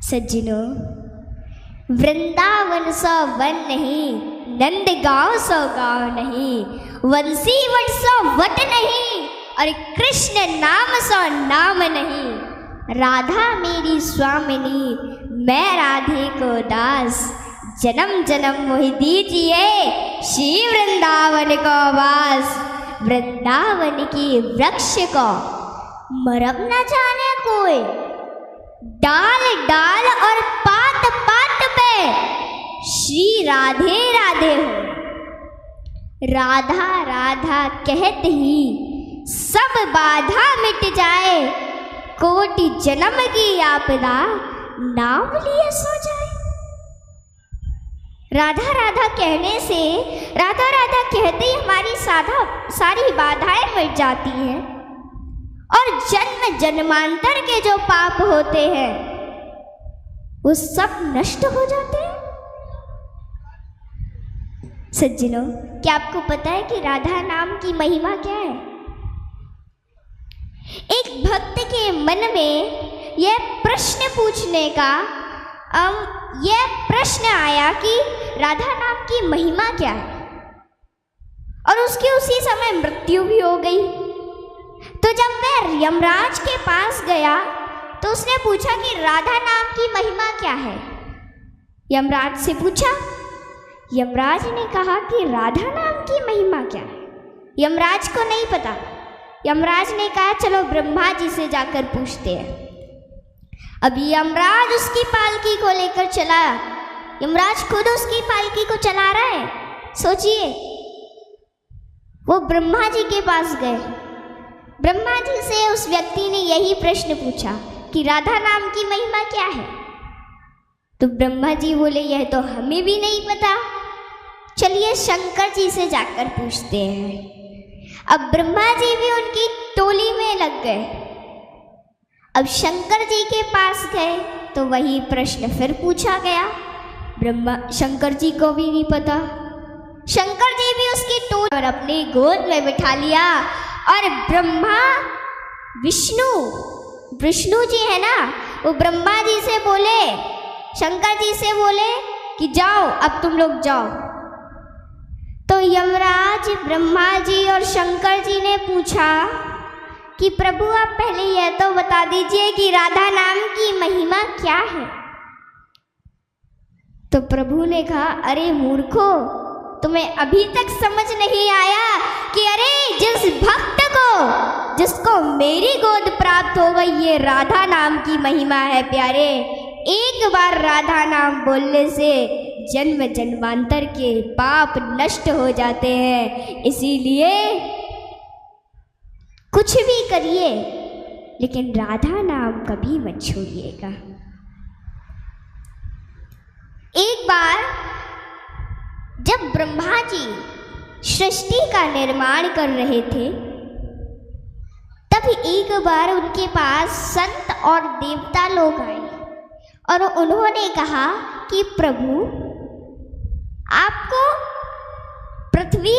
सज्जनों, वृंदावन सौ वन नहीं, नंदगांव सौ गांव नहीं, वंशी वट सौ वट नहीं, और कृष्ण नाम सौ नाम नहीं। राधा मेरी स्वामिनी, मैं राधे को दास, जन्म जन्म मोहि दीजिए श्री वृंदावन को वास। वृंदावन की वृक्ष को मरम न जाने कोई, डाल डाल और पात पात पे श्री राधे राधे हो। राधा राधा कहते ही सब बाधा मिट जाए, कोटि जन्म की आपदा नाम लिए सो जाए। राधा राधा कहने से, राधा राधा कहते ही हमारी सारी बाधाएं मिट जाती हैं और जन्म जन्मांतर के जो पाप होते हैं वो सब नष्ट हो जाते हैं। सज्जनों, क्या आपको पता है कि राधा नाम की महिमा क्या है? एक भक्त के मन में यह प्रश्न पूछने का यह प्रश्न आया कि राधा नाम की महिमा क्या है, और उसकी उसी समय मृत्यु भी हो गई। तो जब वह यमराज के पास गया तो उसने पूछा कि राधा नाम की महिमा क्या है। यमराज से पूछा, यमराज ने कहा कि राधा नाम की महिमा क्या है। यमराज को नहीं पता। यमराज ने कहा चलो ब्रह्मा जी से जाकर पूछते हैं। अभी यमराज उसकी पालकी को लेकर चला। यमराज खुद उसकी पालकी को चला रहा है। सोचिए, वो ब्रह्मा जी के पास गए। ब्रह्मा जी से उस व्यक्ति ने यही प्रश्न पूछा कि राधा नाम की महिमा क्या है। तो ब्रह्मा जी बोले यह तो हमें भी नहीं पता, चलिए शंकर जी से जाकर पूछते हैं। अब ब्रह्मा जी भी उनकी टोली में लग गए। अब शंकर जी के पास गए तो वही प्रश्न फिर पूछा गया। शंकर जी को भी नहीं पता। शंकर जी भी उसकी टोली पर अपनी गोद में बिठा लिया और ब्रह्मा विष्णु जी है ना, वो ब्रह्मा जी से बोले, शंकर जी से बोले कि जाओ, अब तुम लोग जाओ। तो यमराज, ब्रह्मा जी और शंकर जी ने पूछा कि प्रभु आप पहले यह तो बता दीजिए कि राधा नाम की महिमा क्या है। तो प्रभु ने कहा, अरे मूर्खो, तुम्हें अभी तक समझ नहीं आया कि अरे जिसको मेरी गोद प्राप्त हो गई, ये राधा नाम की महिमा है प्यारे। एक बार राधा नाम बोलने से जन्म जन्मांतर के पाप नष्ट हो जाते हैं। इसीलिए कुछ भी करिए लेकिन राधा नाम कभी मत छोड़िएगा। एक बार जब ब्रह्मा जी सृष्टि का निर्माण कर रहे थे, तब एक बार उनके पास संत और देवता लोग आए और उन्होंने कहा कि प्रभु, आपको पृथ्वी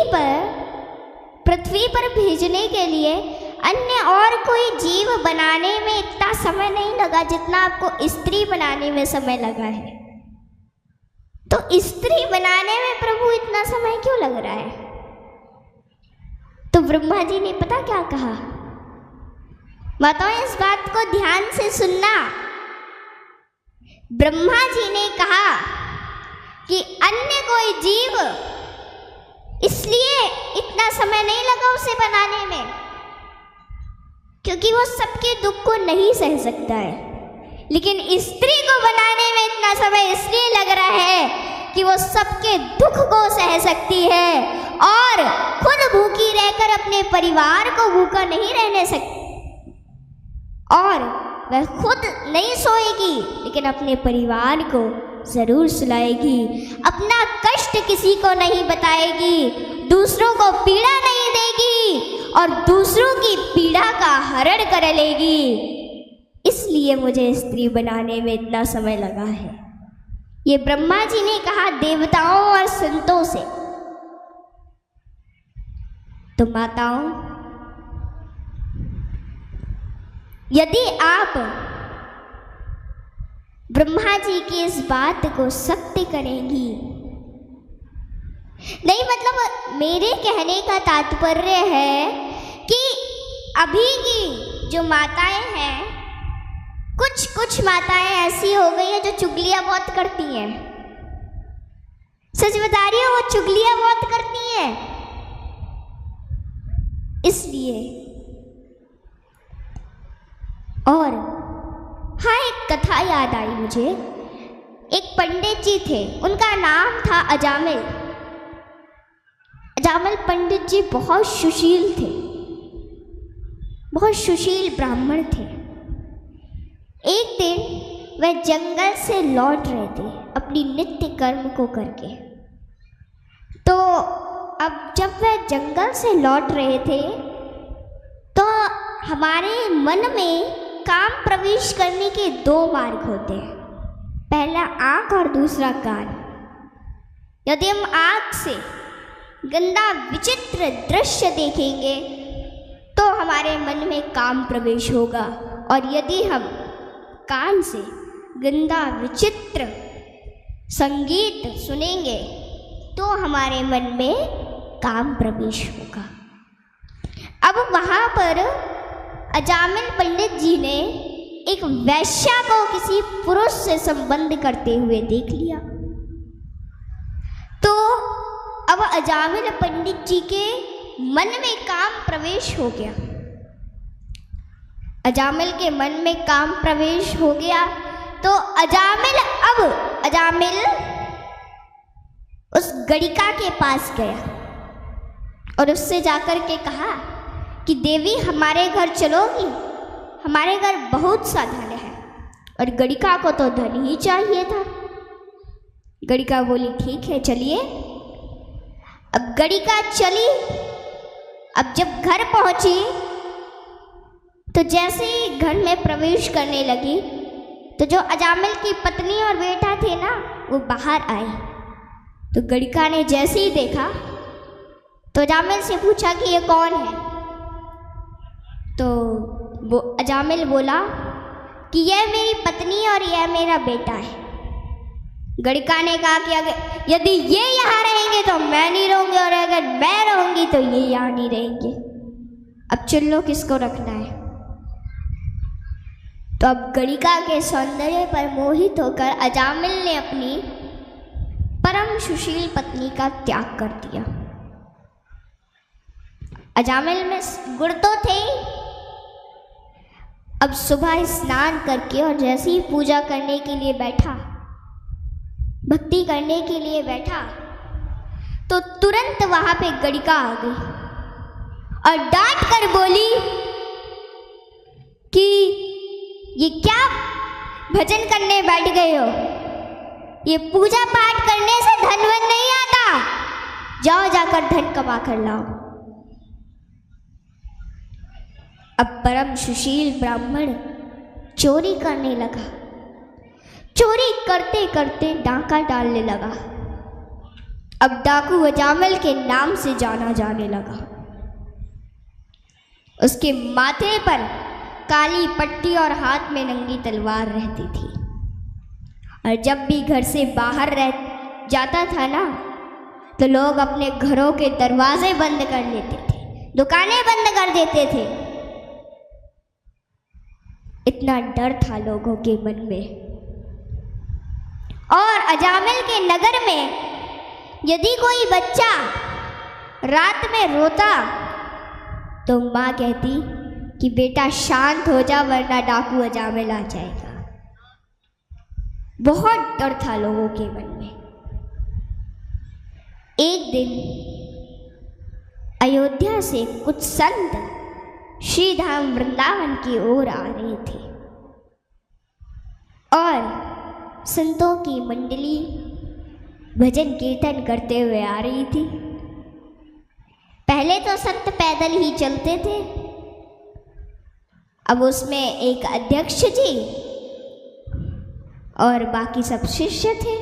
पर भेजने के लिए अन्य और कोई जीव बनाने में इतना समय नहीं लगा जितना आपको स्त्री बनाने में समय लगा है। तो स्त्री बनाने में प्रभु इतना समय क्यों लग रहा है? तो ब्रह्मा जी ने पता क्या कहा? माताओं, इस बात को ध्यान से सुनना। ब्रह्मा जी ने कहा कि अन्य कोई जीव इसलिए इतना समय नहीं लगा उसे बनाने में क्योंकि वो सबके दुख को नहीं सह सकता है, लेकिन स्त्री को बनाने में इतना समय इसलिए लग रहा है कि वो सबके दुख को सह सकती है और खुद भूखी रहकर अपने परिवार को भूखा नहीं रहने सकती, और वह खुद नहीं सोएगी लेकिन अपने परिवार को जरूर सुलाएगी, अपना कष्ट किसी को नहीं बताएगी, दूसरों को पीड़ा नहीं देगी और दूसरों की पीड़ा का हरण कर लेगी। इसलिए मुझे स्त्री बनाने में इतना समय लगा है। ये ब्रह्मा जी ने कहा देवताओं और संतों से। तो माताओं, यदि आप ब्रह्मा जी की इस बात को सत्य करेंगी? नहीं, मतलब मेरे कहने का तात्पर्य है कि अभी की जो माताएं हैं, कुछ माताएं ऐसी हो गई हैं जो चुगलियां बहुत करती हैं। सच बता रही हूँ, वो चुगलियां बहुत करती हैं। इसलिए और हाँ, एक कथा याद आई मुझे। एक पंडित जी थे, उनका नाम था अजामिल। अजामिल पंडित जी बहुत सुशील थे, बहुत सुशील ब्राह्मण थे। एक दिन वह जंगल से लौट रहे थे अपनी नित्य कर्म को करके। तो अब जब वह जंगल से लौट रहे थे तो हमारे मन में काम प्रवेश करने के दो मार्ग होते हैं, पहला आँख और दूसरा कान। यदि हम आँख से गंदा विचित्र दृश्य देखेंगे तो हमारे मन में काम प्रवेश होगा, और यदि हम कान से गंदा विचित्र संगीत सुनेंगे तो हमारे मन में काम प्रवेश होगा। अब वहाँ पर अजामिल पंडित जी ने एक वैश्या को किसी पुरुष से संबंध करते हुए देख लिया। तो अब अजामिल पंडित जी के मन में काम प्रवेश हो गया। अजामिल के मन में काम प्रवेश हो गया तो अजामिल उस गणिका के पास गया और उससे जाकर के कहा कि देवी, हमारे घर चलोगी? हमारे घर बहुत सा धन है। और गणिका को तो धन ही चाहिए था। गणिका बोली, ठीक है, चलिए। अब गणिका चली। अब जब घर पहुंची तो जैसे ही घर में प्रवेश करने लगी तो जो अजामिल की पत्नी और बेटा थे ना, वो बाहर आए। तो गणिका ने जैसे ही देखा तो अजामिल से पूछा कि ये कौन है? तो वो अजामिल बोला कि यह मेरी पत्नी और यह मेरा बेटा है। गणिका ने कहा कि अगर यदि ये यहाँ रहेंगे तो मैं नहीं रहूँगी, और अगर मैं रहूँगी तो ये यहाँ नहीं रहेंगे। अब चुन लो किसको रखना है। तो अब गणिका के सौंदर्य पर मोहित होकर अजामिल ने अपनी परम सुशील पत्नी का त्याग कर दिया। अजामिल में गुण तो थे। अब सुबह स्नान करके और जैसे ही पूजा करने के लिए बैठा, भक्ति करने के लिए बैठा, तो तुरंत वहां पे गणिका आ गई और डांट कर बोली कि ये क्या भजन करने बैठ गए हो? ये पूजा पाठ करने से धन वन नहीं आता। जाओ जाकर धन कमा कर लाओ। अब परम सुशील ब्राह्मण चोरी करने लगा। चोरी करते करते डाका डालने लगा। अब डाकू अजामिल के नाम से जाना जाने लगा। उसके माथे पर काली पट्टी और हाथ में नंगी तलवार रहती थी। और जब भी घर से बाहर रह जाता था ना, तो लोग अपने घरों के दरवाजे बंद कर लेते थे, दुकानें बंद कर देते थे। इतना डर था लोगों के मन में। और अजामिल के नगर में यदि कोई बच्चा रात में रोता तो माँ कहती कि बेटा शांत हो जा, वरना डाकू अजामिल आ जाएगा। बहुत डर था लोगों के मन में। एक दिन अयोध्या से कुछ संत श्री धाम वृंदावन की ओर आ रहे थे और संतों की मंडली भजन कीर्तन करते हुए आ रही थी। पहले तो संत पैदल ही चलते थे, अब उसमें एक अध्यक्ष जी और बाकी सब शिष्य थे।